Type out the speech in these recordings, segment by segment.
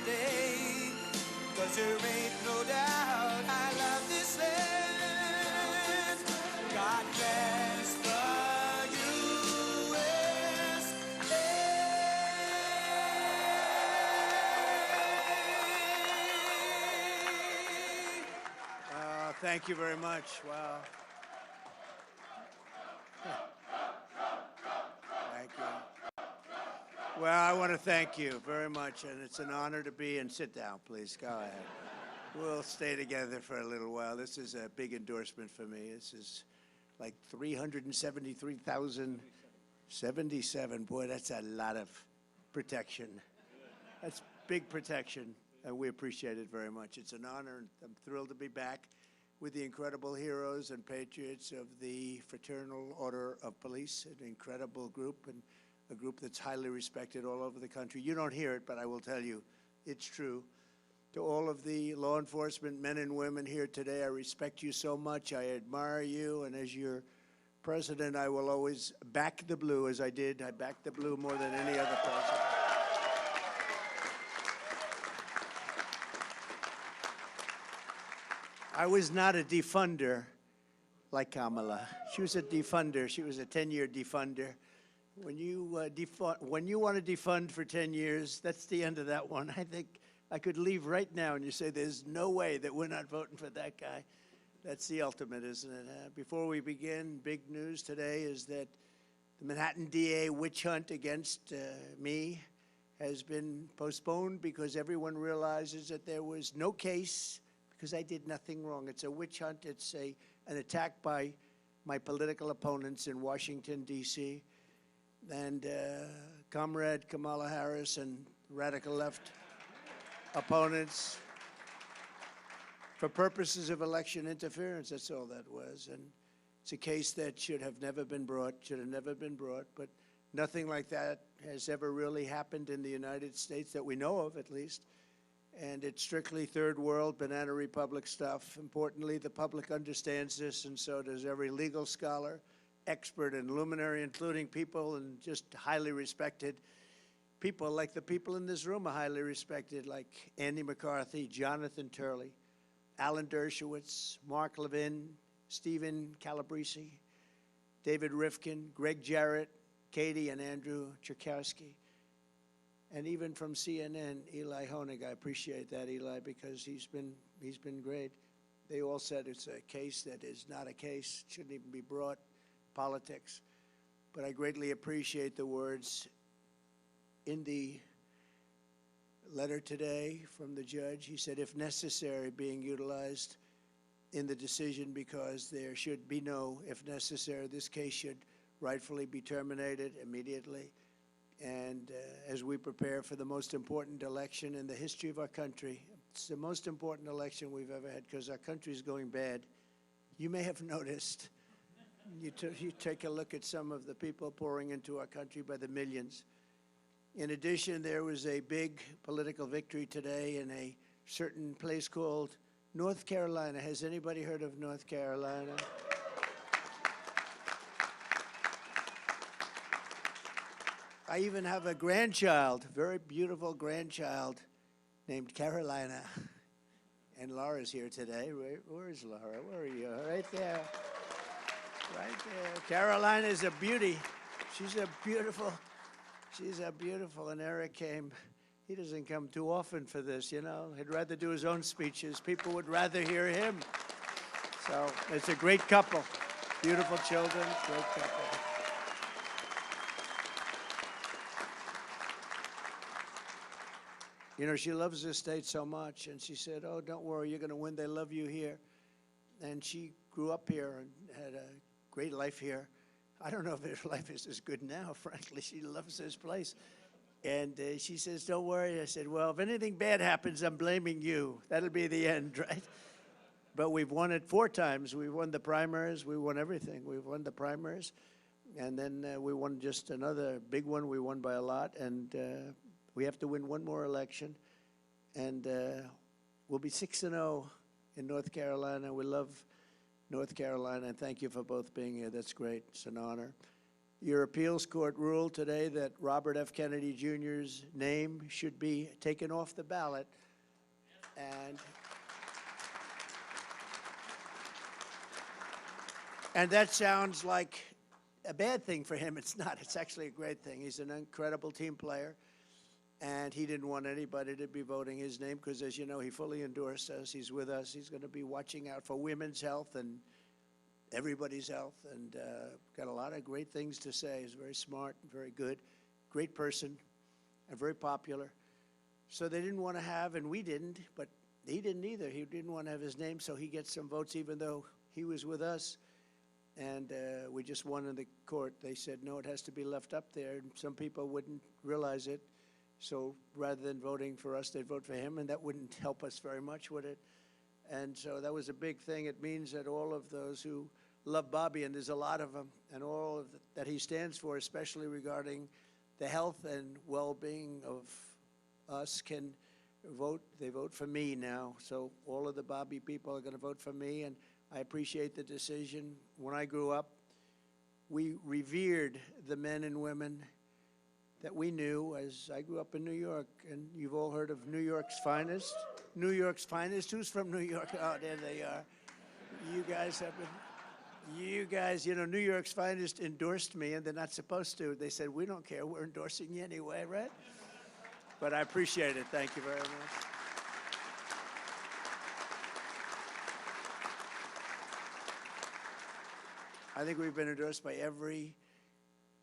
today. 'Cause there ain't no doubt I love this land. God bless the USA. Thank you very much. Wow. Thank you. Well, I want to thank you very much, and it's an honor to be, and sit down, please. Go ahead. We'll stay together for a little while. This is a big endorsement for me. This is like 373,077. Boy, that's a lot of protection. That's big protection, and we appreciate it very much. It's an honor, and I'm thrilled to be back with the incredible heroes and patriots of the Fraternal Order of Police, an incredible group, and a group that's highly respected all over the country. You don't hear it, but I will tell you, it's true. To all of the law enforcement men and women here today, I respect you so much. I admire you, and as your president, I will always back the blue, as I did. I backed the blue more than any other president. I was not a defunder like Kamala. She was a defunder. She was a 10-year defunder. When you want to defund for 10 years, that's the end of that one. I think I could leave right now and you say there's no way that we're not voting for that guy. That's the ultimate, isn't it? Before we begin, big news today is that the Manhattan DA witch hunt against me has been postponed because everyone realizes that there was no case because I did nothing wrong. It's a witch hunt. It's an attack by my political opponents in Washington, D.C., and Comrade Kamala Harris and radical left opponents for purposes of election interference. That's all that was. And it's a case that should have never been brought, but nothing like that has ever really happened in the United States that we know of, at least. And it's strictly third world, banana republic stuff. Importantly, the public understands this, and so does every legal scholar, expert, and luminary, including people and just highly respected people, like the people in this room are highly respected, like Andy McCarthy, Jonathan Turley, Alan Dershowitz, Mark Levin, Stephen Calabrese, David Rifkin, Greg Jarrett, Katie and Andrew Cherkowski. And even from CNN, Eli Honig. I appreciate that, Eli, because he's been great. They all said it's a case that is not a case, shouldn't even be brought, politics. But I greatly appreciate the words in the letter today from the judge. He said, if necessary, being utilized in the decision because there should be no, if necessary, this case should rightfully be terminated immediately. And as we prepare for the most important election in the history of our country, it's the most important election we've ever had because our country is going bad. You may have noticed, you take a look at some of the people pouring into our country by the millions. In addition, there was a big political victory today in a certain place called North Carolina. Has anybody heard of North Carolina? I even have a grandchild, very beautiful grandchild named Carolina. And Laura's here today. Where is Laura? Where are you? Right there. Right there. Carolina is a beauty. She's a beautiful, and Eric came. He doesn't come too often for this, you know. He'd rather do his own speeches. People would rather hear him. So it's a great couple. Beautiful children, great couple. You know, she loves this state so much, and she said, oh, don't worry, you're going to win. They love you here. And she grew up here and had a great life here. I don't know if her life is as good now, frankly. She loves this place. And she says, don't worry. I said, well, if anything bad happens, I'm blaming you. That'll be the end, right? But we've won it 4 times. We won the primaries. We won everything. We've won the primaries. And then we won just another big one. We won by a lot. And we have to win one more election, and we'll be 6-0 in North Carolina. We love North Carolina, and thank you for both being here. That's great. It's an honor. Your appeals court ruled today that Robert F. Kennedy Jr.'s name should be taken off the ballot. And that sounds like a bad thing for him. It's not. It's actually a great thing. He's an incredible team player, and he didn't want anybody to be voting his name because, as you know, he fully endorsed us. He's with us. He's going to be watching out for women's health and everybody's health, and got a lot of great things to say. He's very smart and very good, great person, and very popular. So they didn't want to have, and we didn't, but he didn't either. He didn't want to have his name, so he gets some votes even though he was with us. And we just won in the court. They said, no, it has to be left up there. And some people wouldn't realize it. So rather than voting for us, they'd vote for him, and that wouldn't help us very much, would it? And so that was a big thing. It means that all of those who love Bobby, and there's a lot of them, and all of that he stands for, especially regarding the health and well-being of us, can vote. They vote for me now. So all of the Bobby people are going to vote for me, and I appreciate the decision. When I grew up, we revered the men and women that we knew as I grew up in New York, and you've all heard of New York's finest. New York's finest. Who's from New York? Oh, there they are. You guys have been, you guys, you know, New York's finest endorsed me, and they're not supposed to. They said, we don't care. We're endorsing you anyway, right? But I appreciate it. Thank you very much. I think we've been endorsed by every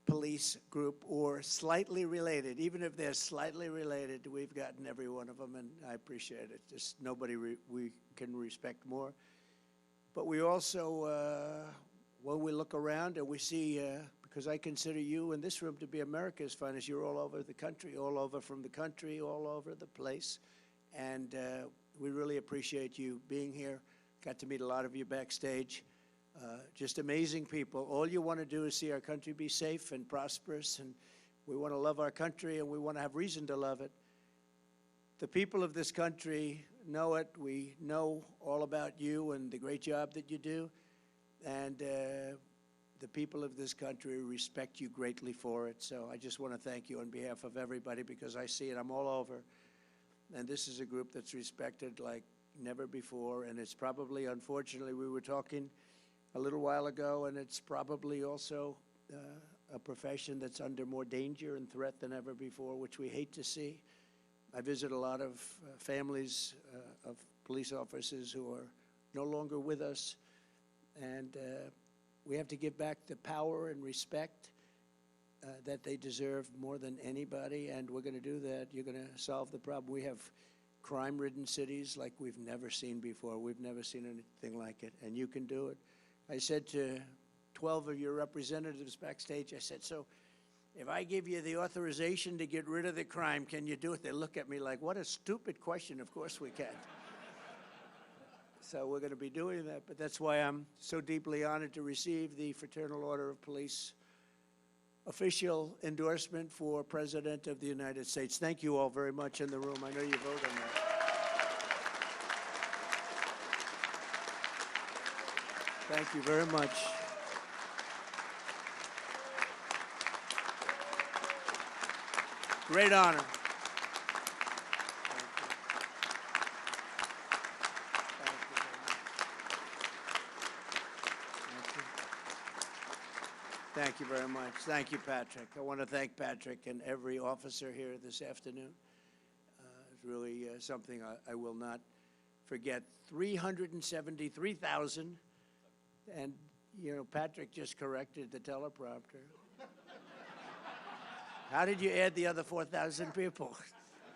police group or slightly related. Even if they're slightly related, we've gotten every one of them, and I appreciate it. Just nobody we can respect more. But we also, when we look around and we see, because I consider you in this room to be America's finest, you're all over the country, all over from the country, all over the place. And we really appreciate you being here. Got to meet a lot of you backstage. Just amazing people. All you want to do is see our country be safe and prosperous, and we want to love our country, and we want to have reason to love it. The people of this country know it. We know all about you and the great job that you do, and the people of this country respect you greatly for it. So I just want to thank you on behalf of everybody, because I see it. I'm all over, and this is a group that's respected like never before, and it's probably, unfortunately, we were talking a little while ago, and it's probably also a profession that's under more danger and threat than ever before, which we hate to see. I visit a lot of families of police officers who are no longer with us, and we have to give back the power and respect that they deserve more than anybody, and we're going to do that. You're going to solve the problem. We have crime-ridden cities like we've never seen before. We've never seen anything like it, and you can do it. I said to 12 of your representatives backstage, I said, so if I give you the authorization to get rid of the crime, can you do it? They look at me like, what a stupid question. Of course we can. So we're going to be doing that, but that's why I'm so deeply honored to receive the Fraternal Order of Police official endorsement for President of the United States. Thank you all very much in the room. I know you vote on that. Thank you very much. Great honor. Thank you very much. Thank you, Patrick. I want to thank Patrick and every officer here this afternoon. It's really something I will not forget. 373,000. And, you know, Patrick just corrected the teleprompter. How did you add the other 4,000 people?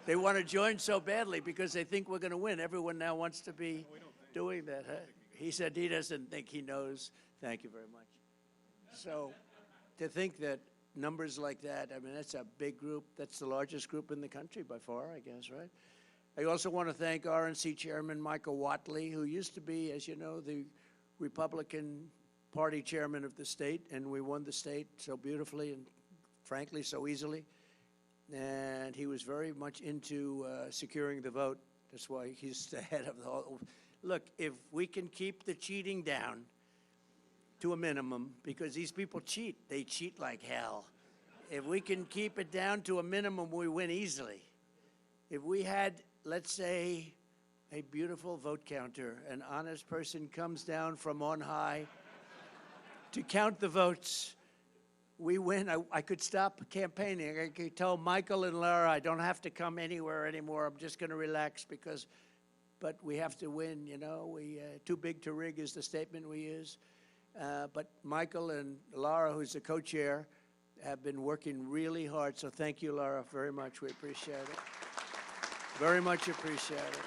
They want to join so badly because they think we're going to win. Everyone now wants to be doing that. Huh? He said he doesn't think he knows. Thank you very much. So to think that numbers like that, I mean, that's a big group. That's the largest group in the country by far, I guess, right? I also want to thank RNC Chairman Michael Whatley, who used to be, as you know, the Republican Party chairman of the state, and we won the state so beautifully and frankly so easily. And he was very much into securing the vote. That's why he's the head of the whole. Look, if we can keep the cheating down, to a minimum, because these people cheat. They cheat like hell. If we can keep it down to a minimum, we win easily. If we had, let's say, a beautiful vote counter, an honest person comes down from on high to count the votes, we win. I could stop campaigning. I could tell Michael and Laura, I don't have to come anywhere anymore. I'm just going to relax but we have to win, you know. Too big to rig is the statement we use. But Michael and Laura, who's the co-chair, have been working really hard. So thank you, Laura, very much. We appreciate it. Very much appreciate it.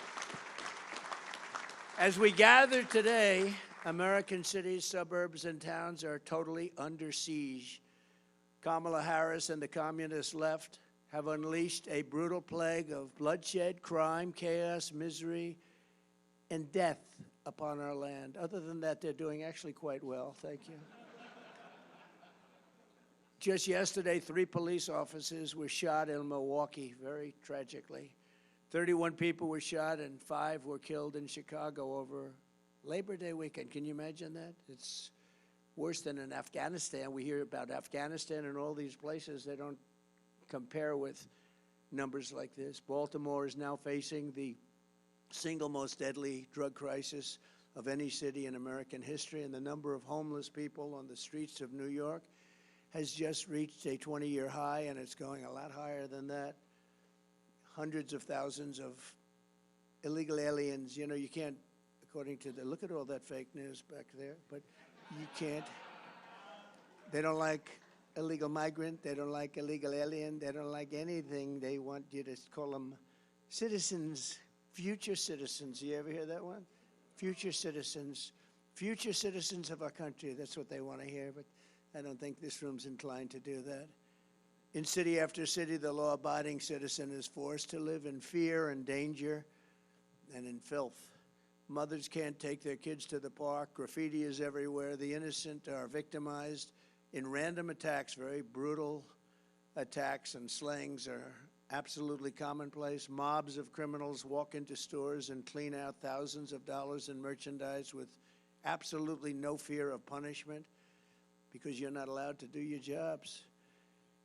As we gather today, American cities, suburbs, and towns are totally under siege. Kamala Harris and the communist left have unleashed a brutal plague of bloodshed, crime, chaos, misery, and death upon our land. Other than that, they're doing actually quite well. Thank you. Just yesterday, 3 police officers were shot in Milwaukee, very tragically. 31 people were shot and 5 were killed in Chicago over Labor Day weekend. Can you imagine that? It's worse than in Afghanistan. We hear about Afghanistan and all these places. They don't compare with numbers like this. Baltimore is now facing the single most deadly drug crisis of any city in American history, and the number of homeless people on the streets of New York has just reached a 20-year high, and it's going a lot higher than that. Hundreds of thousands of illegal aliens. You know, you can't, according to look at all that fake news back there, but you can't. They don't like illegal migrant. They don't like illegal alien. They don't like anything. They want you to call them citizens, future citizens. You ever hear that one? Future citizens of our country. That's what they want to hear, but I don't think this room's inclined to do that. In city after city, the law-abiding citizen is forced to live in fear and danger and in filth. Mothers can't take their kids to the park. Graffiti is everywhere. The innocent are victimized in random attacks. Very brutal attacks and slayings are absolutely commonplace. Mobs of criminals walk into stores and clean out thousands of dollars in merchandise with absolutely no fear of punishment because you're not allowed to do your jobs.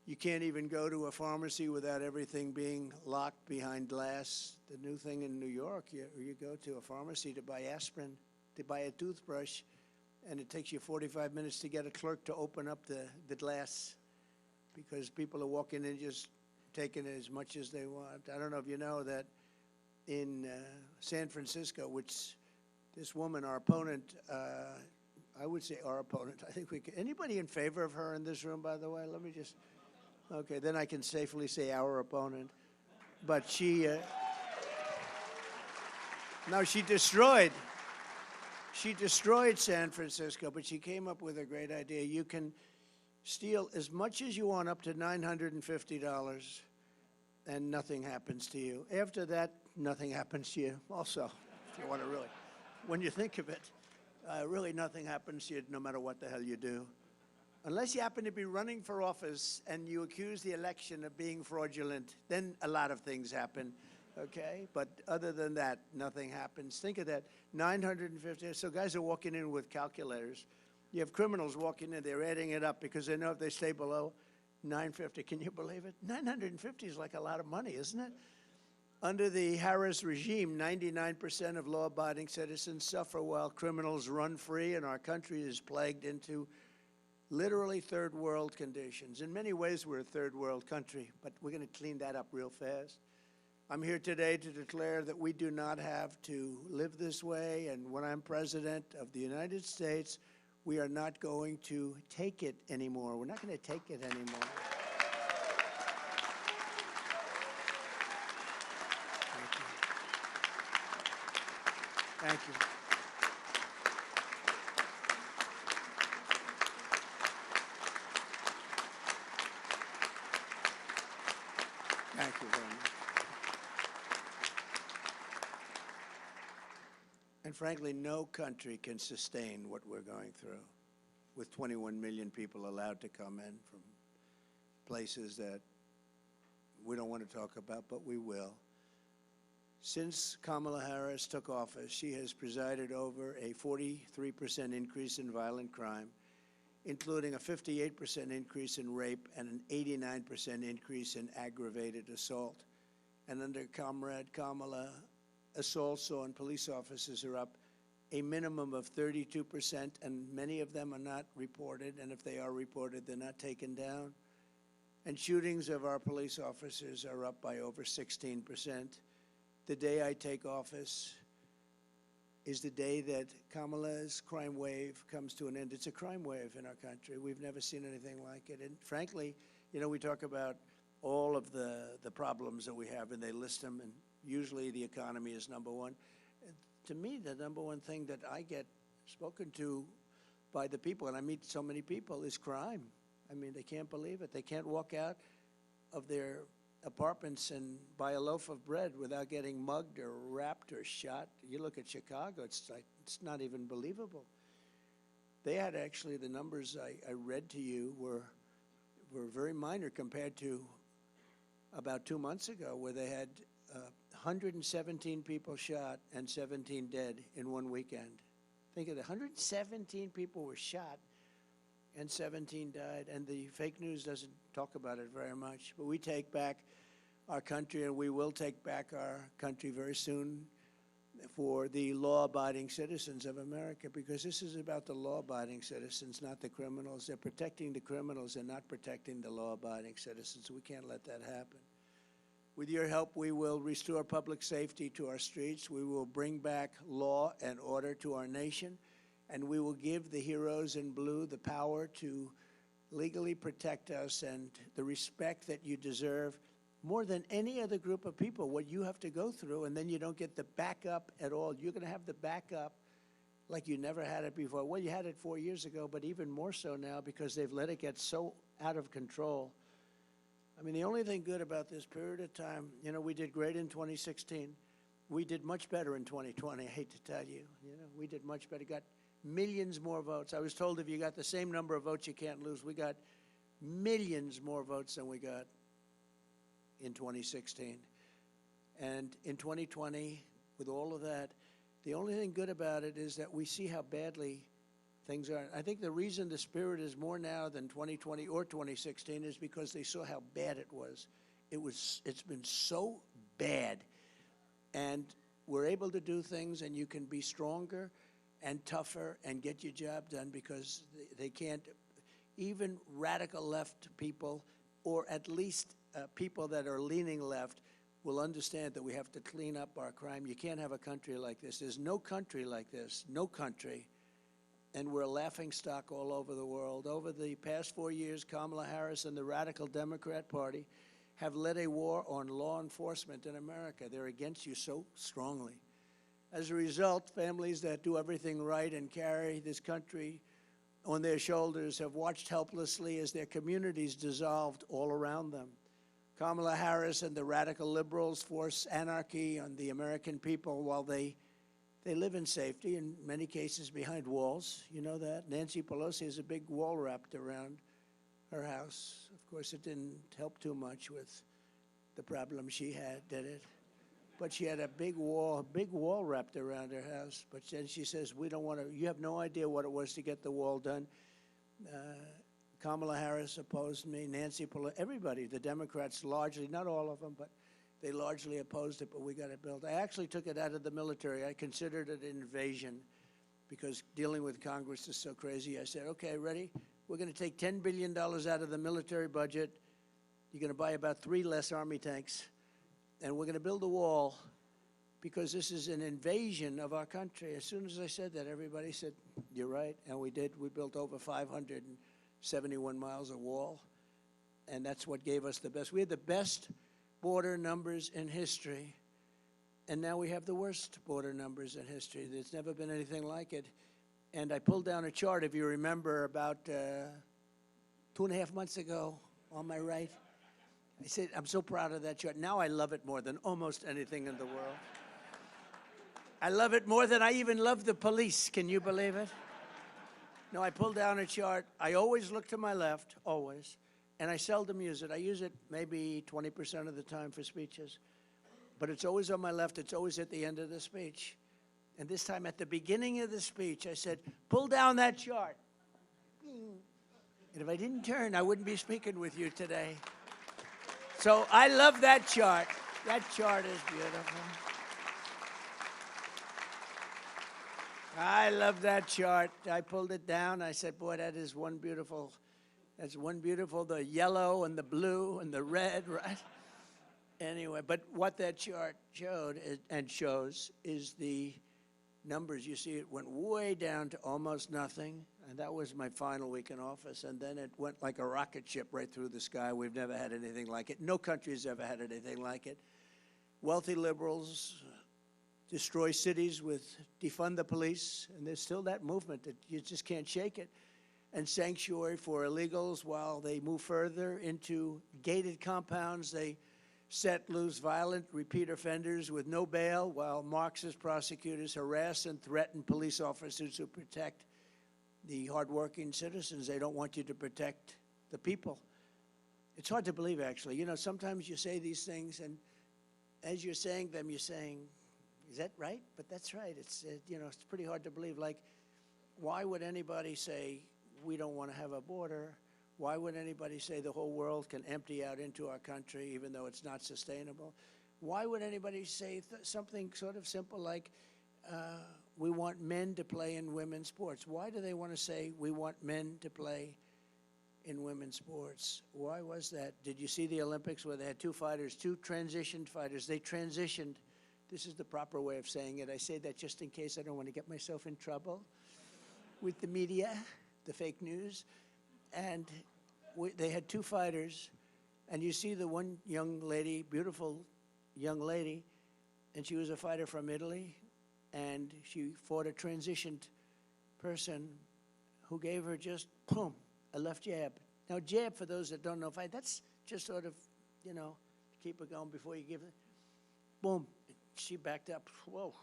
You can't even go to a pharmacy without everything being locked behind glass. The new thing in New York, you go to a pharmacy to buy aspirin, to buy a toothbrush, and it takes you 45 minutes to get a clerk to open up the glass because people are walking in just taking as much as they want. I don't know if you know that in San Francisco, which this woman, our opponent, I would say our opponent, I think we can, anybody in favor of her in this room, by the way? Let me just... Okay, then I can safely say our opponent. But she destroyed San Francisco, but she came up with a great idea. You can steal as much as you want, up to $950, and nothing happens to you. After that, nothing happens to you also, if you want to really, when you think of it, really nothing happens to you no matter what the hell you do. Unless you happen to be running for office and you accuse the election of being fraudulent, then a lot of things happen, okay? But other than that, nothing happens. Think of that, 950. So guys are walking in with calculators. You have criminals walking in, they're adding it up because they know if they stay below 950, can you believe it? 950 is like a lot of money, isn't it? Under the Harris regime, 99% of law-abiding citizens suffer while criminals run free, and our country is plagued into literally third world conditions. In many ways, we're a third world country, but we're going to clean that up real fast. I'm here today to declare that we do not have to live this way, and when I'm president of the United States, we are not going to take it anymore. We're not going to take it anymore. Thank you. Thank you very much. And frankly, no country can sustain what we're going through with 21 million people allowed to come in from places that we don't want to talk about, but we will. Since Kamala Harris took office, she has presided over a 43% increase in violent crime, including a 58% increase in rape and an 89% increase in aggravated assault. And under Comrade Kamala, assaults on police officers are up a minimum of 32%, and many of them are not reported, and if they are reported, they're not taken down. And shootings of our police officers are up by over 16%. The day I take office is the day that Kamala's crime wave comes to an end. It's a crime wave in our country. We've never seen anything like it. And frankly, you know, we talk about all of the problems that we have, and they list them, and usually the economy is number one. To me, the number one thing that I get spoken to by the people, and I meet so many people, is crime. I mean, they can't believe it. They can't walk out of their apartments and buy a loaf of bread without getting mugged or wrapped or shot. You look at Chicago, it's like, it's not even believable. They had actually, the numbers I read to you were very minor compared to about 2 months ago, where they had 117 people shot and 17 dead in one weekend. Think of it, 117 people were shot and 17 died, and the fake news doesn't talk about it very much. But we take back our country, and we will take back our country very soon for the law-abiding citizens of America, because this is about the law-abiding citizens, not the criminals. They're protecting the criminals and not protecting the law-abiding citizens. We can't let that happen. With your help, we will restore public safety to our streets. We will bring back law and order to our nation, and we will give the heroes in blue the power to legally protect us and the respect that you deserve more than any other group of people, what you have to go through, and then you don't get the backup at all. You're going to have the backup like you never had it before. Well, you had it 4 years ago, but even more so now because they've let it get so out of control. I mean, the only thing good about this period of time, you know, we did great in 2016. We did much better in 2020, I hate to tell you. You know, we did much better, got millions more votes. I was told if you got the same number of votes, you can't lose. We got millions more votes than we got in 2016. And in 2020, with all of that, the only thing good about it is that we see how badly things are. I think the reason the spirit is more now than 2020 or 2016 is because they saw how bad it was. It's been so bad. And we're able to do things, and you can be stronger and tougher and get your job done because they can't, even radical left people, or at least people that are leaning left, will understand that we have to clean up our crime. You can't have a country like this. There's no country like this, no country. And we're a laughingstock all over the world. Over the past 4 years, Kamala Harris and the radical Democrat Party have led a war on law enforcement in America. They're against you so strongly. As a result, families that do everything right and carry this country on their shoulders have watched helplessly as their communities dissolved all around them. Kamala Harris and the radical liberals force anarchy on the American people while they live in safety, in many cases behind walls. You know that? Nancy Pelosi has a big wall wrapped around her house. Of course, it didn't help too much with the problem she had, did it? But she had a big wall wrapped around her house. But then she says, we don't want to, you have no idea what it was to get the wall done. Kamala Harris opposed me, Nancy Pelosi, everybody, the Democrats largely, not all of them, but they largely opposed it, but we got it built. I actually took it out of the military. I considered it an invasion because dealing with Congress is so crazy. I said, okay, ready? We're going to take $10 billion out of the military budget. You're going to buy about 3 less Army tanks, and we're going to build a wall because this is an invasion of our country. As soon as I said that, everybody said, you're right, and we did. We built over 571 miles of wall, and that's what gave us the best. We had the best border numbers in history, and now we have the worst border numbers in history. There's never been anything like it. And I pulled down a chart, if you remember, about 2.5 months ago on my right. I said, I'm so proud of that chart. Now I love it more than almost anything in the world. I love it more than I even love the police. Can you believe it? No, I pulled down a chart. I always look to my left, always. And I seldom use it. I use it maybe 20% of the time for speeches. but it's always on my left. It's always at the end of the speech. And this time at the beginning of the speech, I said, pull down that chart. And if I didn't turn, I wouldn't be speaking with you today. So I love that chart. That chart is beautiful. I love that chart. I pulled it down. I said, boy, that is one beautiful, the yellow and the blue and the red, right? Anyway, but what that chart showed and shows is the numbers. You see, it went way down to almost nothing, and that was my final week in office, and then it went like a rocket ship right through the sky. We've never had anything like it. No country has ever had anything like it. Wealthy liberals destroy cities with defund the police, and there's still that movement that you just can't shake it, and sanctuary for illegals while they move further into gated compounds. They set loose violent repeat offenders with no bail, while Marxist prosecutors harass and threaten police officers who protect the hardworking citizens. They don't want you to protect the people. It's hard to believe, actually. You know, sometimes you say these things, and as you're saying them, you're saying, is that right? But that's right. It's, you know, it's pretty hard to believe. Like, why would anybody say we don't want to have a border? Why would anybody say the whole world can empty out into our country even though it's not sustainable? Why would anybody say something sort of simple like we want men to play in women's sports? Why do they want to say we want men to play in women's sports? Why was that? Did you see the Olympics where they had two fighters, two transitioned fighters? They transitioned. This is the proper way of saying it. I say that just in case I don't want to get myself in trouble with the media, the fake news. And they had two fighters, and you see the one young lady, beautiful young lady, and she was a fighter from Italy, and she fought a transitioned person who gave her just, boom, a left jab. Now, jab, for those that don't know fight, that's just sort of, you know, keep it going before you give it. Boom, she backed up, whoa.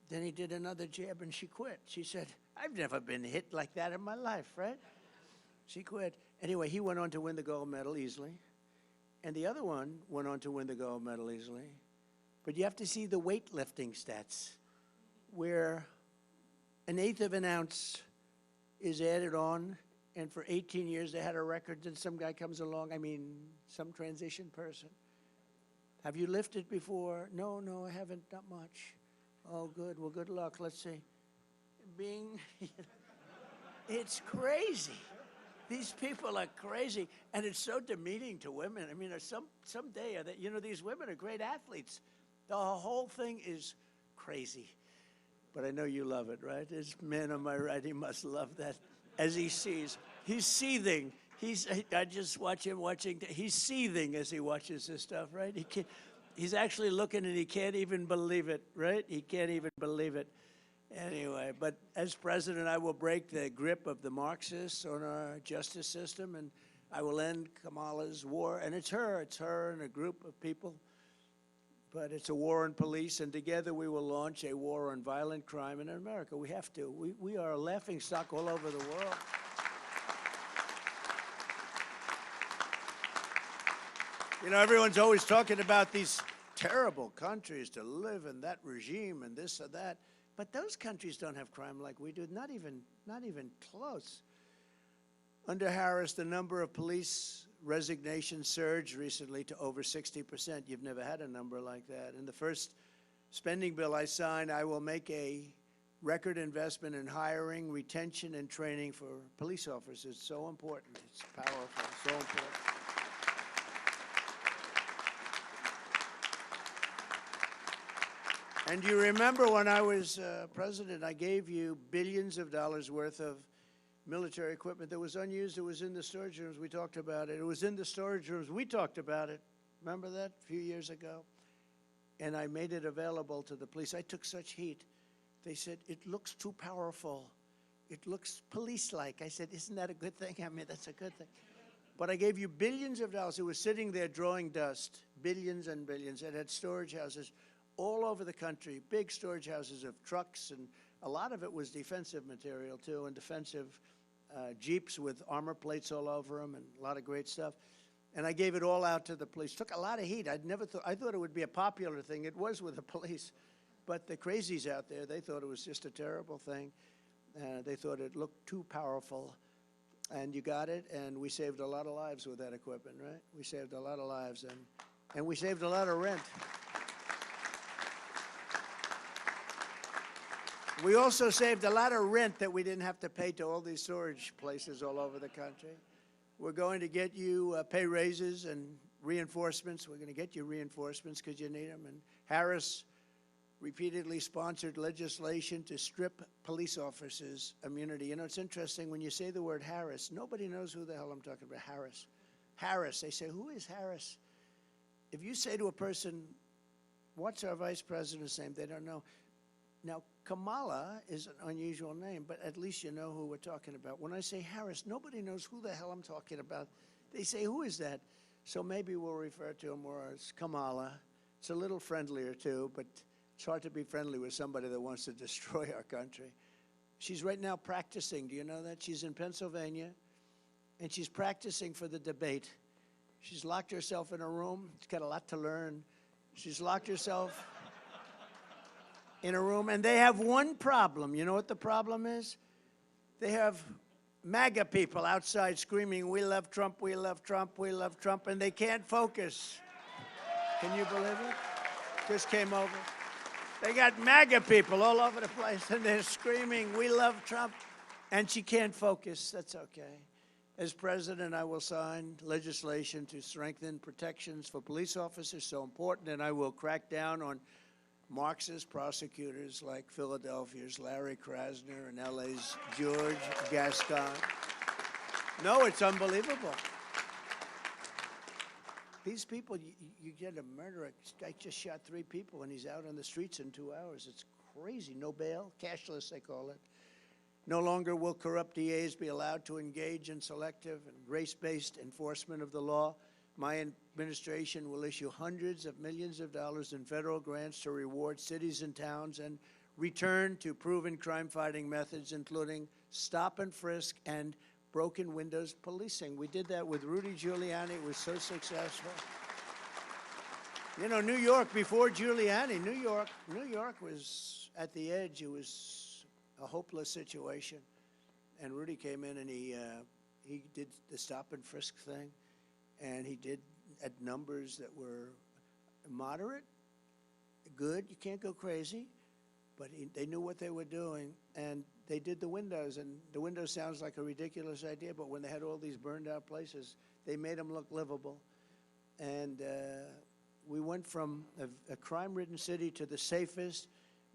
Then he did another jab, and she quit. She said, I've never been hit like that in my life, right? She quit. Anyway, he went on to win the gold medal easily. And the other one went on to win the gold medal easily. But you have to see the weightlifting stats, where 1/8 of an ounce is added on. And for 18 years, they had a record. Then some guy comes along, I mean, some transition person. Have you lifted before? No, I haven't, not much. Oh, good. Well, good luck. Let's see. Bing. It's crazy. These people are crazy, and it's so demeaning to women. I mean, someday, you know, these women are great athletes. The whole thing is crazy. But I know you love it, right? This man on my right, he must love that as he sees. He's seething. I just watch him watching. He's seething as he watches this stuff, right? He's actually looking, and he can't even believe it, right? He can't even believe it. Anyway, but as president, I will break the grip of the Marxists on our justice system, and I will end Kamala's war. And it's her and a group of people. But it's a war on police, and together we will launch a war on violent crime in America. We have to. We are a laughingstock all over the world. You know, everyone's always talking about these terrible countries to live in, that regime and this or that. But those countries don't have crime like we do, not even close. Under Harris, the number of police resignations surged recently to over 60%. You've never had a number like that. In the first spending bill I signed, I will make a record investment in hiring, retention, and training for police officers. It's so important. It's powerful, so important. And you remember when I was president, I gave you billions of dollars worth of military equipment that was unused. It was in the storage rooms. We talked about it. It was in the storage rooms. We talked about it. Remember that a few years ago? And I made it available to the police. I took such heat. They said, it looks too powerful. It looks police-like. I said, isn't that a good thing? I mean, that's a good thing. But I gave you billions of dollars. It was sitting there drawing dust, billions and billions. It had storage houses all over the country, big storage houses of trucks, and a lot of it was defensive material, too, and defensive Jeeps with armor plates all over them, and a lot of great stuff. And I gave it all out to the police. Took a lot of heat. I thought it would be a popular thing. It was with the police. But the crazies out there, they thought it was just a terrible thing. They thought it looked too powerful. And you got it, and we saved a lot of lives with that equipment, right? We saved a lot of lives, and we saved a lot of rent. We also saved a lot of rent that we didn't have to pay to all these storage places all over the country. We're going to get you pay raises and reinforcements. We're going to get you reinforcements because you need them. And Harris repeatedly sponsored legislation to strip police officers immunity. You know, it's interesting, when you say the word Harris, nobody knows who the hell I'm talking about. Harris. Harris. They say, who is Harris? If you say to a person, what's our vice president's name? They don't know. Now, Kamala is an unusual name, but at least you know who we're talking about. When I say Harris, nobody knows who the hell I'm talking about. They say, who is that? So maybe we'll refer to him more as Kamala. It's a little friendlier, too, but it's hard to be friendly with somebody that wants to destroy our country. She's right now practicing. Do you know that? She's in Pennsylvania, and she's practicing for the debate. She's locked herself in a room. She's got a lot to learn. She's locked herself in a room, and they have one problem. You know what the problem is? They have MAGA people outside screaming, we love Trump, we love Trump, we love Trump, and they can't focus. Can you believe it? Just came over. They got MAGA people all over the place, and they're screaming, we love Trump, and she can't focus. That's okay. As president, I will sign legislation to strengthen protections for police officers, so important, and I will crack down on Marxist prosecutors like Philadelphia's Larry Krasner and LA's George Gascon. No, it's unbelievable. These people, you get a murderer. This guy just shot 3 people, and he's out on the streets in 2 hours. It's crazy. No bail, cashless, they call it. No longer will corrupt DAs be allowed to engage in selective and race-based enforcement of the law. My administration will issue hundreds of millions of dollars in federal grants to reward cities and towns and return to proven crime-fighting methods, including stop and frisk and broken windows policing. We did that with Rudy Giuliani. It was so successful. You know, New York, before Giuliani, New York was at the edge. It was a hopeless situation. And Rudy came in and he did the stop and frisk thing. And he did at numbers that were moderate, good. You can't go crazy. But they knew what they were doing. And they did the windows. And the windows sounds like a ridiculous idea, but when they had all these burned out places, they made them look livable. And we went from a crime-ridden city to the safest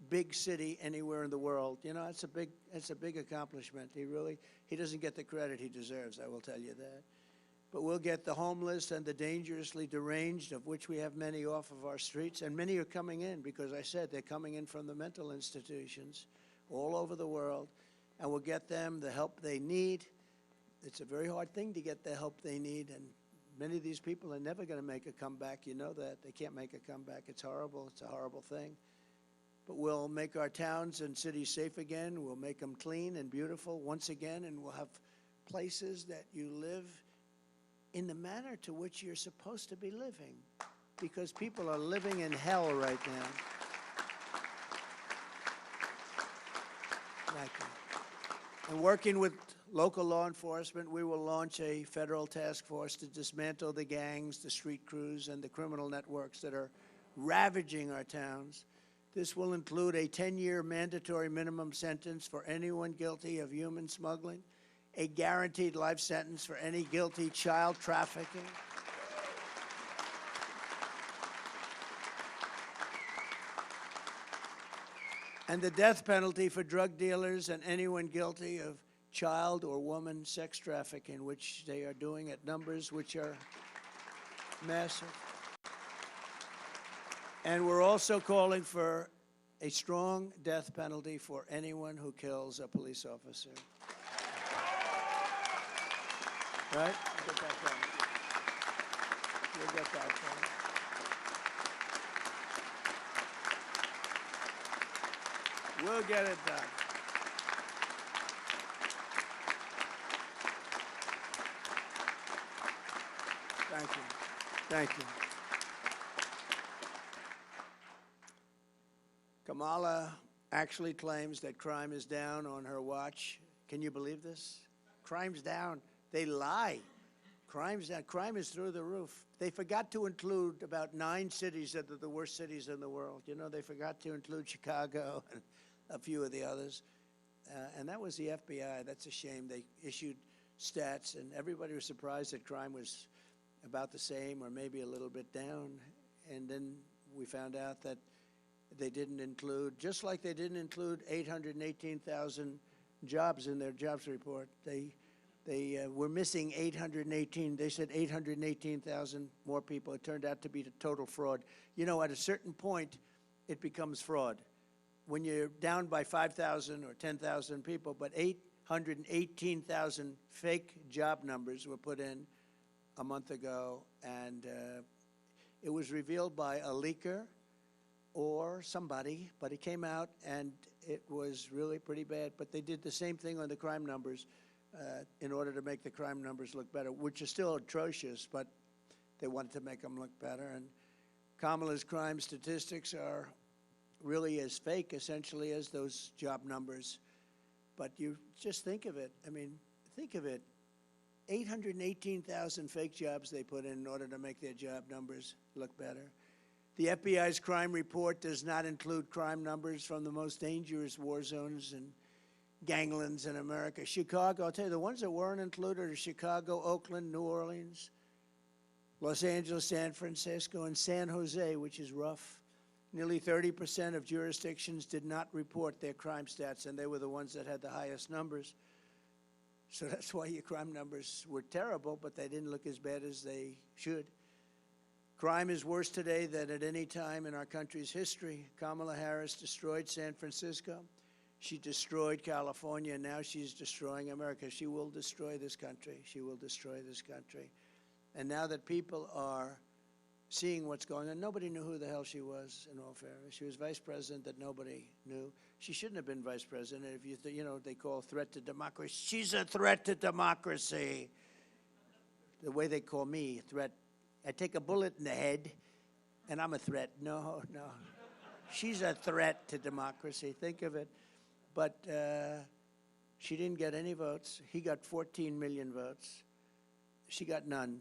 big city anywhere in the world. You know, it's a big accomplishment. He doesn't get the credit he deserves, I will tell you that. But we'll get the homeless and the dangerously deranged, of which we have many off of our streets, and many are coming in, because I said they're coming in from the mental institutions all over the world, and we'll get them the help they need. It's a very hard thing to get the help they need, and many of these people are never going to make a comeback. You know that. They can't make a comeback. It's horrible. It's a horrible thing. But we'll make our towns and cities safe again. We'll make them clean and beautiful once again, and we'll have places that you live in the manner to which you're supposed to be living, because people are living in hell right now. Thank you. And working with local law enforcement, we will launch a federal task force to dismantle the gangs, the street crews, and the criminal networks that are ravaging our towns. This will include a 10-year mandatory minimum sentence for anyone guilty of human smuggling, a guaranteed life sentence for any guilty child trafficking, and the death penalty for drug dealers and anyone guilty of child or woman sex trafficking, which they are doing at numbers which are massive. And we're also calling for a strong death penalty for anyone who kills a police officer. Right? We'll get that done. We'll get that done. We'll get it done. Thank Thank you. Thank you. Kamala actually claims that crime is down on her watch. Can you believe this? Crime's down. They lie. Crime's down. Crime is through the roof. They forgot to include about 9 cities that are the worst cities in the world. You know, they forgot to include Chicago and a few of the others. And that was the FBI. That's a shame. They issued stats, and everybody was surprised that crime was about the same or maybe a little bit down. And then we found out that they didn't include, just like they didn't include 818,000 jobs in their jobs report. They were missing 818. They said 818,000 more people. It turned out to be a total fraud. You know, at a certain point, it becomes fraud. When you're down by 5,000 or 10,000 people, but 818,000 fake job numbers were put in a month ago, and it was revealed by a leaker or somebody, but it came out, and it was really pretty bad. But they did the same thing on the crime numbers in order to make the crime numbers look better, which are still atrocious, but they wanted to make them look better. And Kamala's crime statistics are really as fake, essentially, as those job numbers. But you just think of it. I mean, think of it. 818,000 fake jobs they put in order to make their job numbers look better. The FBI's crime report does not include crime numbers from the most dangerous war zones and ganglands in America. Chicago, I'll tell you, the ones that weren't included are Chicago, Oakland, New Orleans, Los Angeles, San Francisco, and San Jose, which is rough. Nearly 30% of jurisdictions did not report their crime stats, and they were the ones that had the highest numbers. So that's why your crime numbers were terrible, but they didn't look as bad as they should. Crime is worse today than at any time in our country's history. Kamala Harris destroyed San Francisco. She destroyed California, and now she's destroying America. She will destroy this country. She will destroy this country. And now that people are seeing what's going on, nobody knew who the hell she was, in all fairness. She was vice president that nobody knew. She shouldn't have been vice president. If you know, they call threat to democracy. She's a threat to democracy. The way they call me, threat. I take a bullet in the head, and I'm a threat. No, no. She's a threat to democracy. Think of it. But she didn't get any votes. He got 14 million votes. She got none.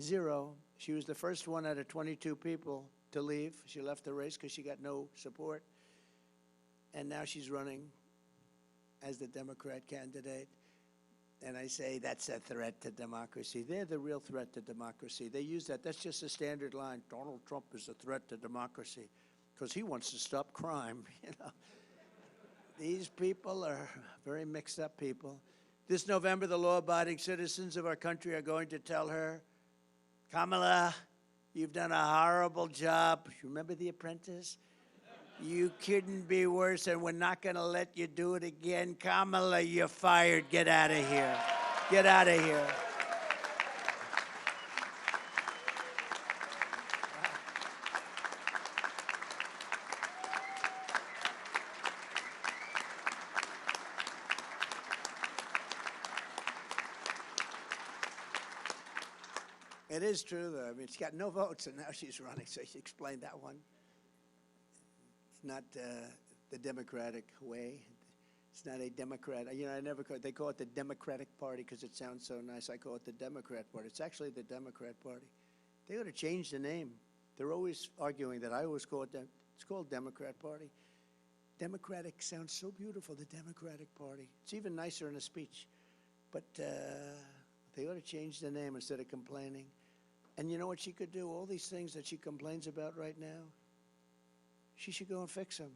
0. She was the first one out of 22 people to leave. She left the race because she got no support. And now she's running as the Democrat candidate. And I say that's a threat to democracy. They're the real threat to democracy. They use that. That's just a standard line. Donald Trump is a threat to democracy because he wants to stop crime. You know, these people are very mixed up people. This November, the law-abiding citizens of our country are going to tell her, Kamala, you've done a horrible job. You remember The Apprentice? You couldn't be worse, and we're not going to let you do it again. Kamala, you're fired. Get out of here. Get out of here. It is true, though. I mean, she got no votes, and now she's running, so she explained that one. Not the Democratic way. It's not a Democrat. You know, I never call it, they call it the Democratic Party because it sounds so nice. I call it the Democrat Party. It's actually the Democrat Party. They ought to change the name. They're always arguing that. I always call it that. It's called Democrat Party. Democratic sounds so beautiful, the Democratic Party. It's even nicer in a speech. But they ought to change the name instead of complaining. And you know what she could do? All these things that she complains about right now, she should go and fix them.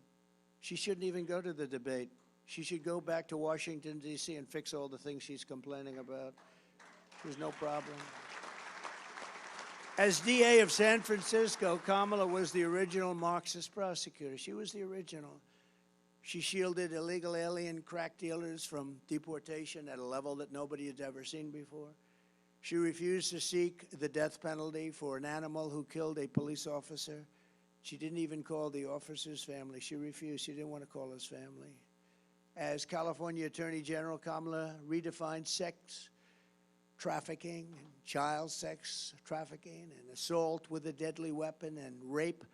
She shouldn't even go to the debate. She should go back to Washington, D.C. and fix all the things she's complaining about. There's no problem. As DA of San Francisco, Kamala was the original Marxist prosecutor. She was the original. She shielded illegal alien crack dealers from deportation at a level that nobody had ever seen before. She refused to seek the death penalty for an animal who killed a police officer. She didn't even call the officer's family. She refused. She didn't want to call his family. As California Attorney General, Kamala redefined sex trafficking, and child sex trafficking, and assault with a deadly weapon, and rape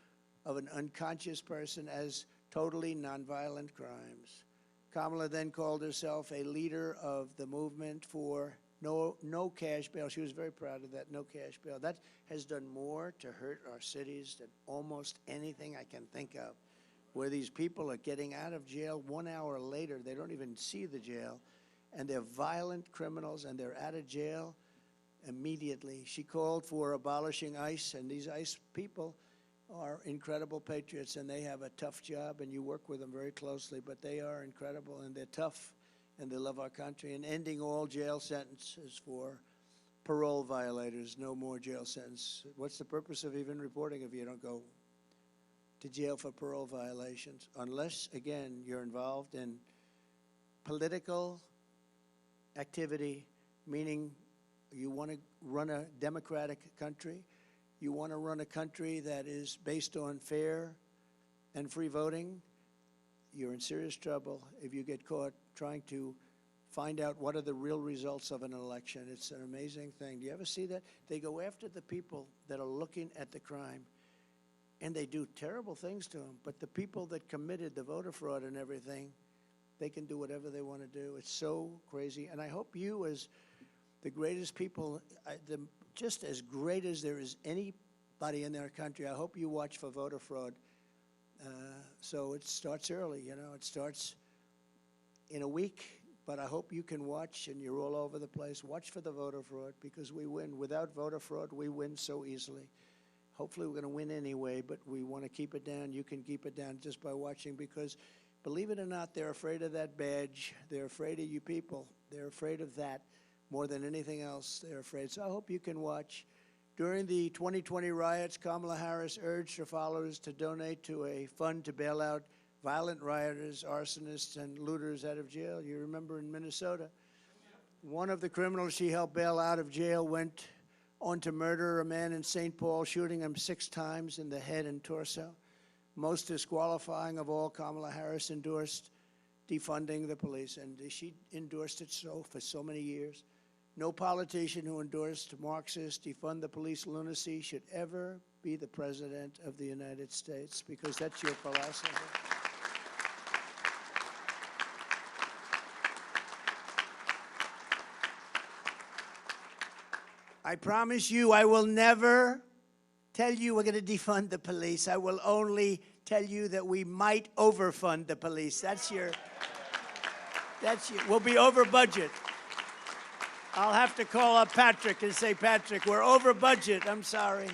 of an unconscious person as totally nonviolent crimes. Kamala then called herself a leader of the movement for no cash bail. She was very proud of that, no cash bail. That has done more to hurt our cities than almost anything I can think of, where these people are getting out of jail 1 hour later. They don't even see the jail, and they're violent criminals, and they're out of jail immediately. She called for abolishing ICE, and these ICE people are incredible patriots, and they have a tough job, and you work with them very closely, but they are incredible, and they're tough, and they love our country. And ending all jail sentences for parole violators, no more jail sentence. What's the purpose of even reporting if you don't go to jail for parole violations? Unless, again, you're involved in political activity, meaning you want to run a democratic country, you want to run a country that is based on fair and free voting, you're in serious trouble if you get caught trying to find out what are the real results of an election. It's an amazing thing. Do you ever see that? They go after the people that are looking at the crime, and they do terrible things to them. But the people that committed the voter fraud and everything, they can do whatever they want to do. It's so crazy. And I hope you, as the greatest people, just as great as there is anybody in their country, I hope you watch for voter fraud. So it starts early, you know, it starts in a week, but I hope you can watch, and you're all over the place. Watch for the voter fraud, because we win. Without voter fraud, we win so easily. Hopefully we're going to win anyway, but we want to keep it down. You can keep it down just by watching, because believe it or not, they're afraid of that badge. They're afraid of you people. They're afraid of that more than anything else. They're afraid. So I hope you can watch. During the 2020 riots, Kamala Harris urged her followers to donate to a fund to bail out violent rioters, arsonists, and looters out of jail. You remember in Minnesota, one of the criminals she helped bail out of jail went on to murder a man in St. Paul, shooting him 6 times in the head and torso. Most disqualifying of all, Kamala Harris endorsed defunding the police, and she endorsed it for so many years. No politician who endorsed Marxist defund the police lunacy should ever be the president of the United States, because that's your philosophy. I promise you, I will never tell you we're going to defund the police. I will only tell you that we might overfund the police. We'll be over budget. I'll have to call up Patrick and say, Patrick, we're over budget. I'm sorry.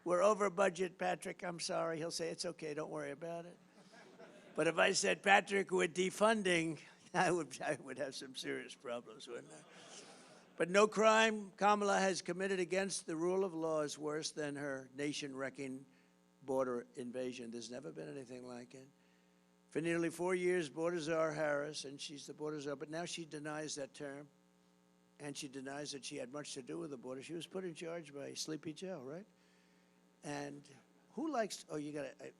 We're over budget, Patrick. I'm sorry. He'll say, it's okay. Don't worry about it. But if I said, Patrick, we're defunding, I would have some serious problems, wouldn't I? But no crime Kamala has committed against the rule of law is worse than her nation-wrecking border invasion. There's never been anything like it. For nearly 4 years, border czar Harris, and she's the border czar, but now she denies that term, and she denies that she had much to do with the border. She was put in charge by Sleepy Joe, right? And who likes,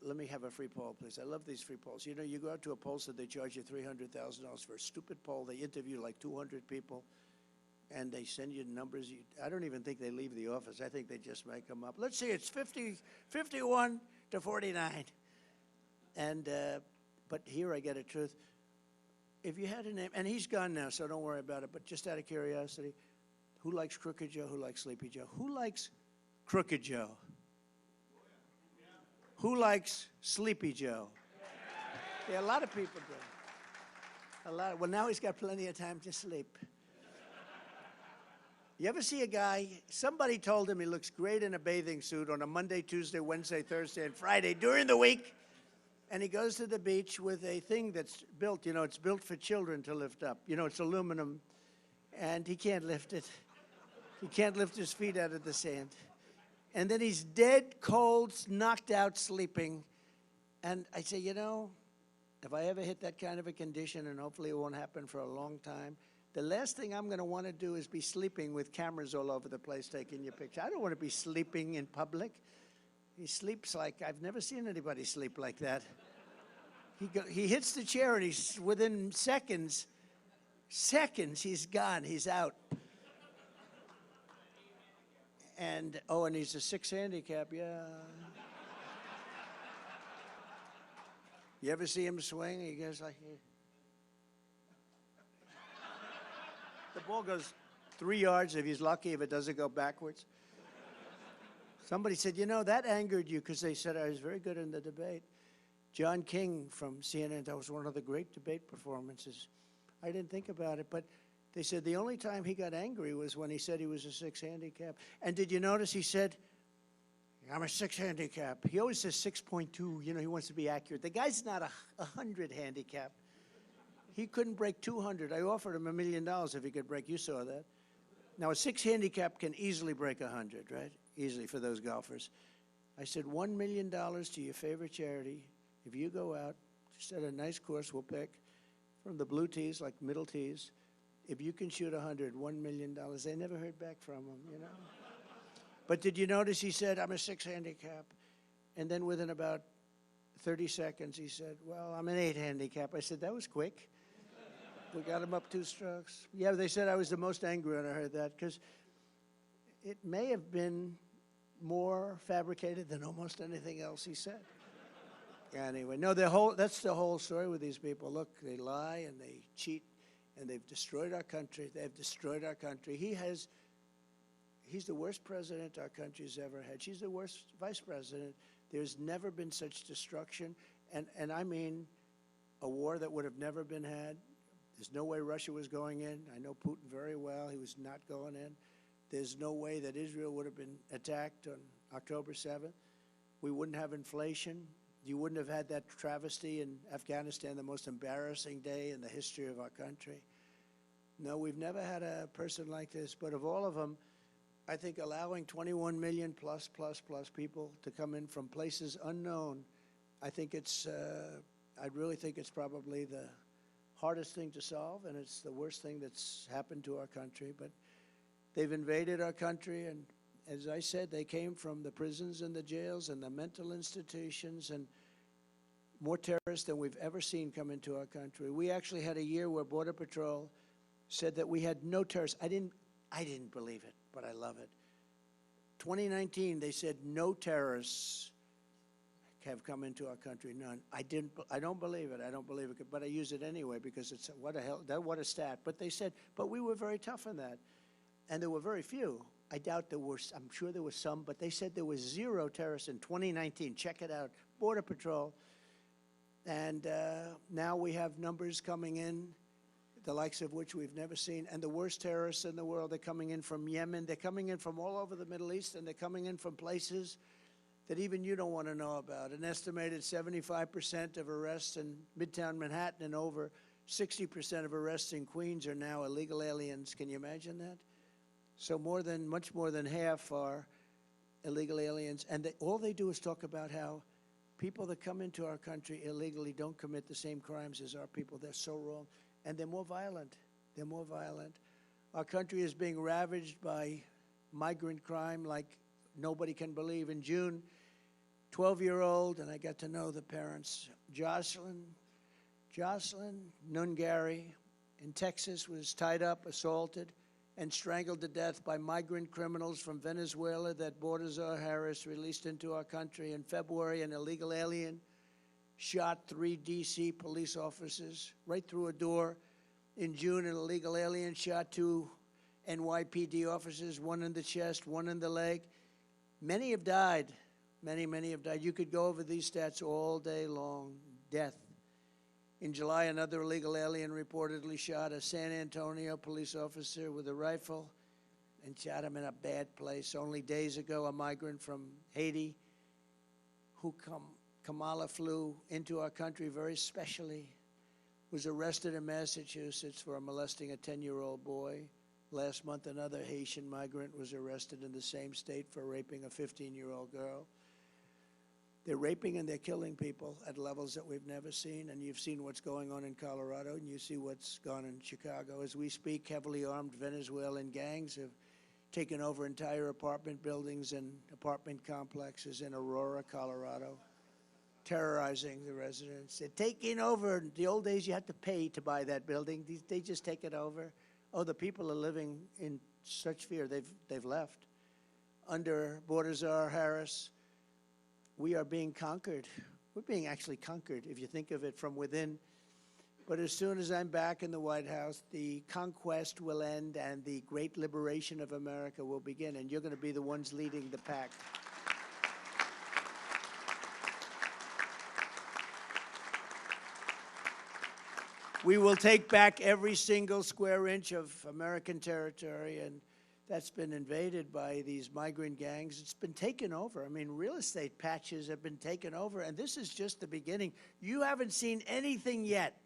let me have a free poll, please. I love these free polls. You know, you go out to a poll, so they charge you $300,000 for a stupid poll. They interview like 200 people, and they send you numbers. I don't even think they leave the office. I think they just make them up. Let's see, it's 51 to 49. And, but here I get a truth. If you had a name, and he's gone now, so don't worry about it, but just out of curiosity, who likes Crooked Joe? Who likes Sleepy Joe? Who likes Crooked Joe? Who likes Sleepy Joe? Yeah, a lot of people do. Well, now he's got plenty of time to sleep. You ever see a guy, somebody told him he looks great in a bathing suit on a Monday, Tuesday, Wednesday, Thursday, and Friday during the week, and he goes to the beach with a thing that's built, you know, it's built for children to lift up. You know, it's aluminum, and he can't lift it. He can't lift his feet out of the sand. And then he's dead, cold, knocked out, sleeping. And I say, you know, if I ever hit that kind of a condition, and hopefully it won't happen for a long time, the last thing I'm going to want to do is be sleeping with cameras all over the place taking your picture. I don't want to be sleeping in public. He sleeps like, I've never seen anybody sleep like that. He hits the chair, and he's within seconds, he's gone, he's out. And, oh, and he's a 6 handicap, yeah. You ever see him swing? He goes like, the ball goes 3 yards if he's lucky, if it doesn't go backwards. Somebody said, you know, that angered you because they said I was very good in the debate. John King from CNN, that was one of the great debate performances. I didn't think about it, but they said the only time he got angry was when he said he was a 6 handicap. And did you notice he said, I'm a 6 handicap. He always says 6.2, you know, he wants to be accurate. The guy's not a 100 handicap. He couldn't break 200. I offered him $1 million if he could break, you saw that. Now, a 6 handicap can easily break 100, right? Easily for those golfers. I said, $1 million to your favorite charity. If you go out, just at a nice course, we'll pick from the blue tees, like middle tees. If you can shoot 100, $1 million. They never heard back from him, you know? But did you notice he said, I'm a 6 handicap? And then within about 30 seconds, he said, well, I'm an 8 handicap. I said, that was quick. We got him up 2 strokes. Yeah, they said I was the most angry when I heard that, because it may have been more fabricated than almost anything else he said. Anyway, no, that's the whole story with these people. Look, they lie and they cheat, and they've destroyed our country. They've destroyed our country. He's the worst president our country's ever had. She's the worst vice president. There's never been such destruction, and I mean a war that would have never been had. There's no way Russia was going in. I know Putin very well. He was not going in. There's no way that Israel would have been attacked on October 7th. We wouldn't have inflation. You wouldn't have had that travesty in Afghanistan, the most embarrassing day in the history of our country. No, we've never had a person like this. But of all of them, I think allowing 21 million plus people to come in from places unknown, I really think it's probably the hardest thing to solve, and it's the worst thing that's happened to our country. But they've invaded our country, and as I said, they came from the prisons and the jails and the mental institutions, and more terrorists than we've ever seen come into our country. We actually had a year where Border Patrol said that we had no terrorists. I didn't believe it, but I love it. 2019, they said no terrorists have come into our country. None. I don't believe it. I don't believe it, but I use it anyway because it's what a stat. But they said, but we were very tough on that, and there were very few. I doubt there were. I'm sure there was some, but they said there was 0 terrorists in 2019. Check it out, Border Patrol, and now we have numbers coming in, the likes of which we've never seen, and the worst terrorists in the world. They're coming in from Yemen. They're coming in from all over the Middle East, and they're coming in from places that even you don't want to know about. An estimated 75% of arrests in Midtown Manhattan and over 60% of arrests in Queens are now illegal aliens. Can you imagine that? So much more than half are illegal aliens. And all they do is talk about how people that come into our country illegally don't commit the same crimes as our people. They're so wrong. And they're more violent. They're more violent. Our country is being ravaged by migrant crime like nobody can believe. In June, 12-year-old, and I got to know the parents, Jocelyn Nungari in Texas was tied up, assaulted, and strangled to death by migrant criminals from Venezuela that Border Harris released into our country. In February, an illegal alien shot 3 D.C. police officers right through a door. In June, an illegal alien shot 2 NYPD officers, 1 in the chest, 1 in the leg. Many have died. Many have died. You could go over these stats all day long. Death. In July, another illegal alien reportedly shot a San Antonio police officer with a rifle and shot him in a bad place. Only days ago, a migrant from Haiti who Kamala flew into our country very specially was arrested in Massachusetts for molesting a 10-year-old boy. Last month, another Haitian migrant was arrested in the same state for raping a 15-year-old girl. They're raping and they're killing people at levels that we've never seen, and you've seen what's going on in Colorado, and you see what's gone in Chicago. As we speak, heavily armed Venezuelan gangs have taken over entire apartment buildings and apartment complexes in Aurora, Colorado, terrorizing the residents. They're taking over. In the old days, you had to pay to buy that building. They just take it over. Oh, the people are living in such fear. They've left. under Border Czar Harris, we are being conquered. We're being actually conquered, if you think of it from within. But as soon as I'm back in the White House, the conquest will end and the great liberation of America will begin, and you're going to be the ones leading the pack. We will take back every single square inch of American territory, and that's been invaded by these migrant gangs. It's been taken over. I mean, real estate patches have been taken over, and this is just the beginning. You haven't seen anything yet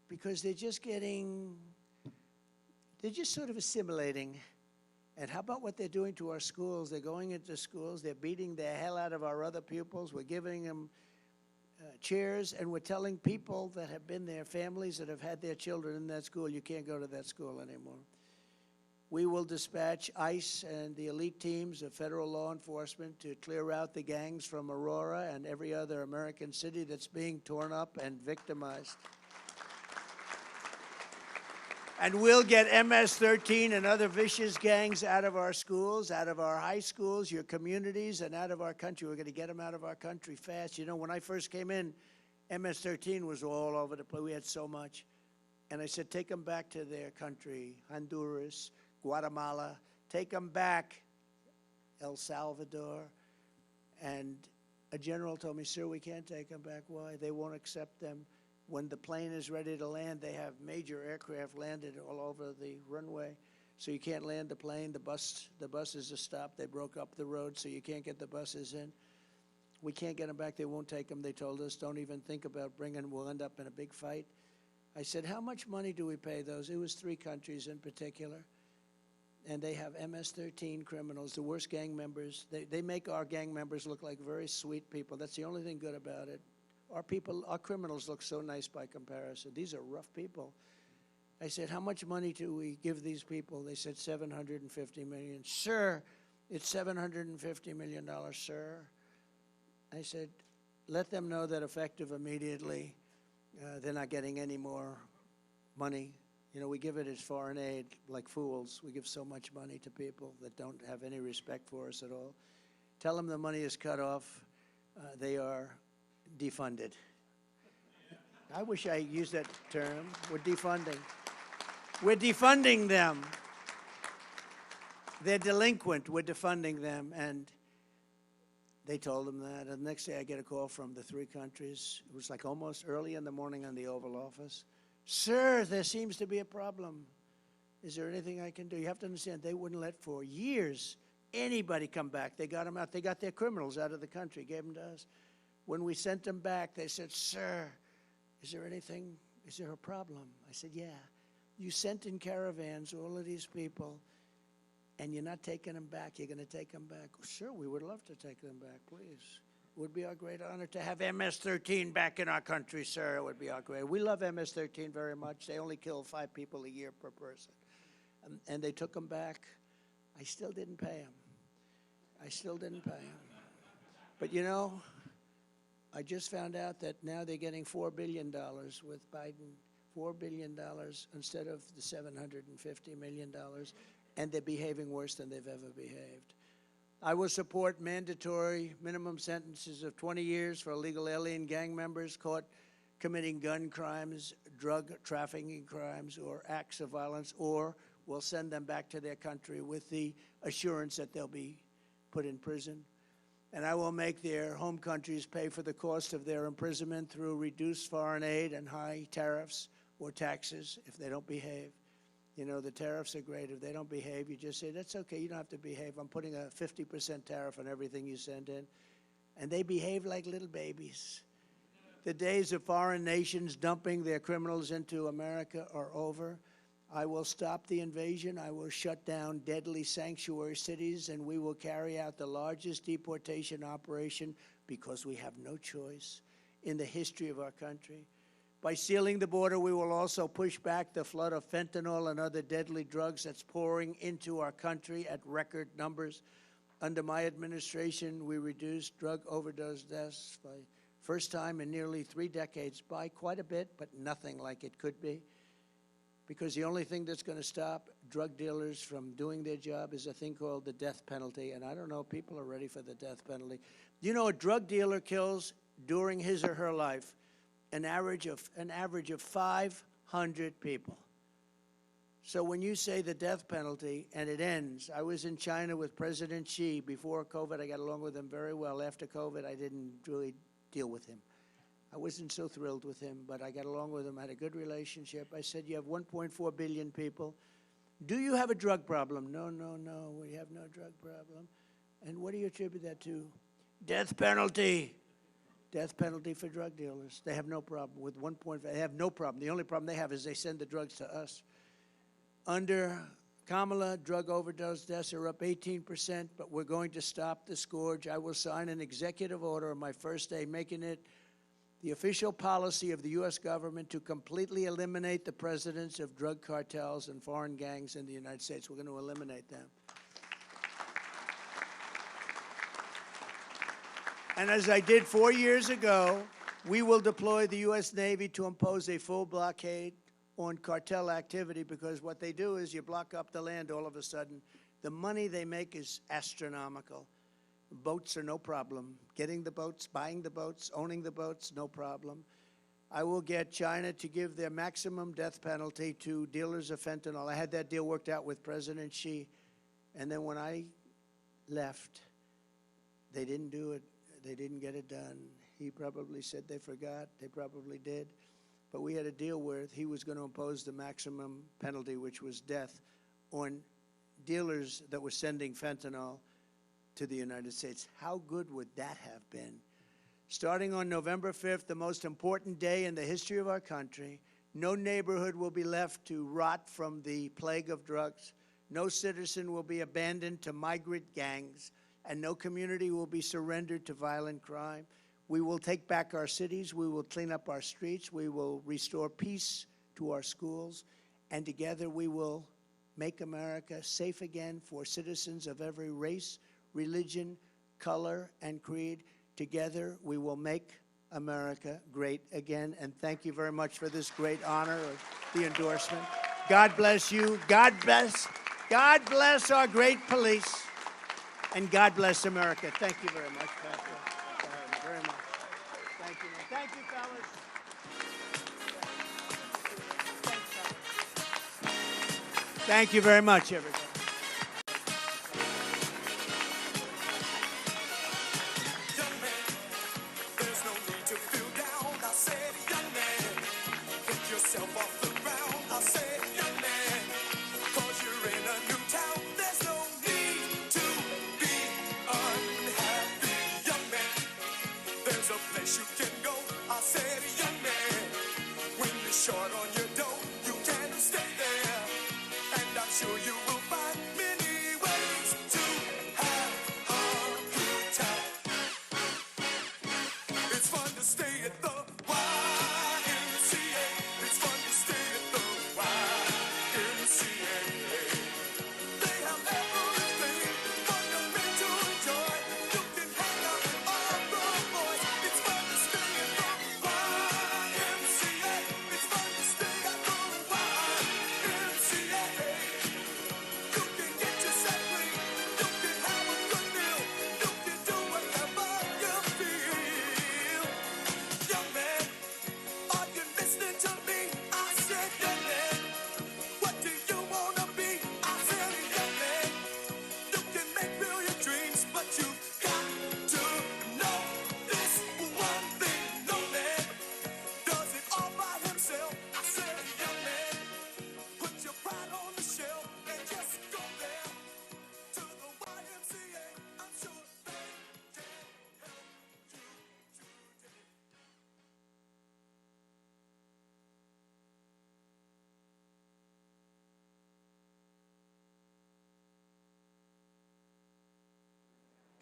because they're just sort of assimilating. And how about what they're doing to our schools? They're going into schools, they're beating the hell out of our other pupils. We're giving them chairs, and we're telling people that have been there, families that have had their children in that school, you can't go to that school anymore. We will dispatch ICE and the elite teams of federal law enforcement to clear out the gangs from Aurora and every other American city that's being torn up and victimized. And we'll get MS-13 and other vicious gangs out of our schools, out of our high schools, your communities, and out of our country. We're going to get them out of our country fast. You know, when I first came in, MS-13 was all over the place. We had so much. And I said, take them back to their country, Honduras, Guatemala. Take them back, El Salvador. And a general told me, sir, we can't take them back. Why? They won't accept them. When the plane is ready to land, they have major aircraft landed all over the runway. So you can't land the plane. The buses are stopped. They broke up the road, so you can't get the buses in. We can't get them back. They won't take them. They told us, don't even think about bringing them. We'll end up in a big fight. I said, how much money do we pay those? It was 3 countries in particular. And they have MS-13 criminals, the worst gang members. They make our gang members look like very sweet people. That's the only thing good about it. Our criminals look so nice by comparison. These are rough people. I said, how much money do we give these people? They said $750 million. Sir, it's $750 million, sir. I said, let them know that effective immediately, they're not getting any more money. You know, we give it as foreign aid like fools. We give so much money to people that don't have any respect for us at all. Tell them the money is cut off. They are defunded. I wish I used that term. We're defunding. We're defunding them. They're delinquent. We're defunding them. And they told them that. And the next day I get a call from the 3 countries. It was like almost early in the morning on the Oval Office. Sir, there seems to be a problem. Is there anything I can do? You have to understand, they wouldn't let for years anybody come back. They got them out. They got their criminals out of the country, gave them to us. When we sent them back, they said, sir, is there anything, is there a problem? I said, yeah. You sent in caravans all of these people, and you're not taking them back. You're going to take them back. Sure, we would love to take them back, please. It would be our great honor to have MS-13 back in our country, sir. It would be our great. We love MS-13 very much. They only kill 5 people a year per person. And they took them back. I still didn't pay them. I still didn't pay them. But, you know, I just found out that now they're getting $4 billion with Biden, $4 billion instead of the $750 million, and they're behaving worse than they've ever behaved. I will support mandatory minimum sentences of 20 years for illegal alien gang members caught committing gun crimes, drug trafficking crimes, or acts of violence, or we'll send them back to their country with the assurance that they'll be put in prison. And I will make their home countries pay for the cost of their imprisonment through reduced foreign aid and high tariffs or taxes if they don't behave. You know, the tariffs are great. If they don't behave, you just say, that's okay, you don't have to behave. I'm putting a 50% tariff on everything you send in. And they behave like little babies. The days of foreign nations dumping their criminals into America are over. I will stop the invasion. I will shut down deadly sanctuary cities, and we will carry out the largest deportation operation, because we have no choice, in the history of our country. By sealing the border, we will also push back the flood of fentanyl and other deadly drugs that's pouring into our country at record numbers. Under my administration, we reduced drug overdose deaths by first time in nearly 3 decades by quite a bit, but nothing like it could be, because the only thing that's going to stop drug dealers from doing their job is a thing called the death penalty. And I don't know, people are ready for the death penalty. You know, a drug dealer kills during his or her life an average of 500 people. So when you say the death penalty and it ends, I was in China with President Xi before COVID. I got along with him very well. After COVID, I didn't really deal with him. I wasn't so thrilled with him, but I got along with him, had a good relationship. I said, you have 1.4 billion people. Do you have a drug problem? No, no, no, we have no drug problem. And what do you attribute that to? Death penalty. Death penalty for drug dealers. They have no problem with 1.5. They have no problem. The only problem they have is they send the drugs to us. Under Kamala, drug overdose deaths are up 18%, but we're going to stop the scourge. I will sign an executive order on my first day, making it the official policy of the U.S. government to completely eliminate the presence of drug cartels and foreign gangs in the United States. We're going to eliminate them. And as I did 4 years ago, we will deploy the U.S. Navy to impose a full blockade on cartel activity, because what they do is you block up the land all of a sudden. The money they make is astronomical. Boats are no problem. Getting the boats, buying the boats, owning the boats, no problem. I will get China to give their maximum death penalty to dealers of fentanyl. I had that deal worked out with President Xi. And then when I left, they didn't do it. They didn't get it done. He probably said they forgot. They probably did. But we had a deal where he was going to impose the maximum penalty, which was death, on dealers that were sending fentanyl to the United States. How good would that have been? Starting on November 5th, the most important day in the history of our country, no neighborhood will be left to rot from the plague of drugs. No citizen will be abandoned to migrant gangs, and no community will be surrendered to violent crime. We will take back our cities. We will clean up our streets. We will restore peace to our schools. And together we will make America safe again for citizens of every race, religion, color, and creed. Together, we will make America great again. And thank you very much for this great honor of the endorsement. God bless you. God bless our great police. And God bless America. Thank you very much, Patrick. Very much. Thank you. Thank you, fellas. Thank you very much, everybody.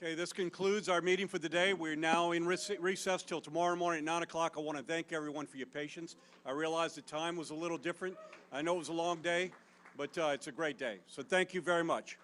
Okay, this concludes our meeting for the day. We're now in recess till tomorrow morning at 9 o'clock. I want to thank everyone for your patience. I realize the time was a little different. I know it was a long day, but it's a great day. So thank you very much.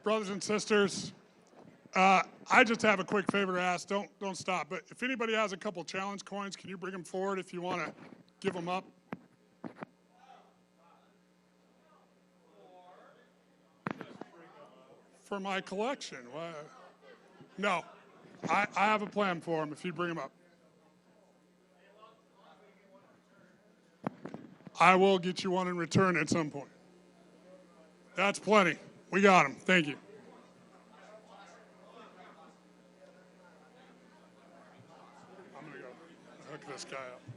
brothers and sisters, I just have a quick favor to ask. Don't stop. But if anybody has a couple challenge coins, can you bring them forward if you want to give them up? For my collection. No, I have a plan for them if you bring them up. I will get you one in return at some point. That's plenty. We got them. Thank you. I'm going to go hook this guy up.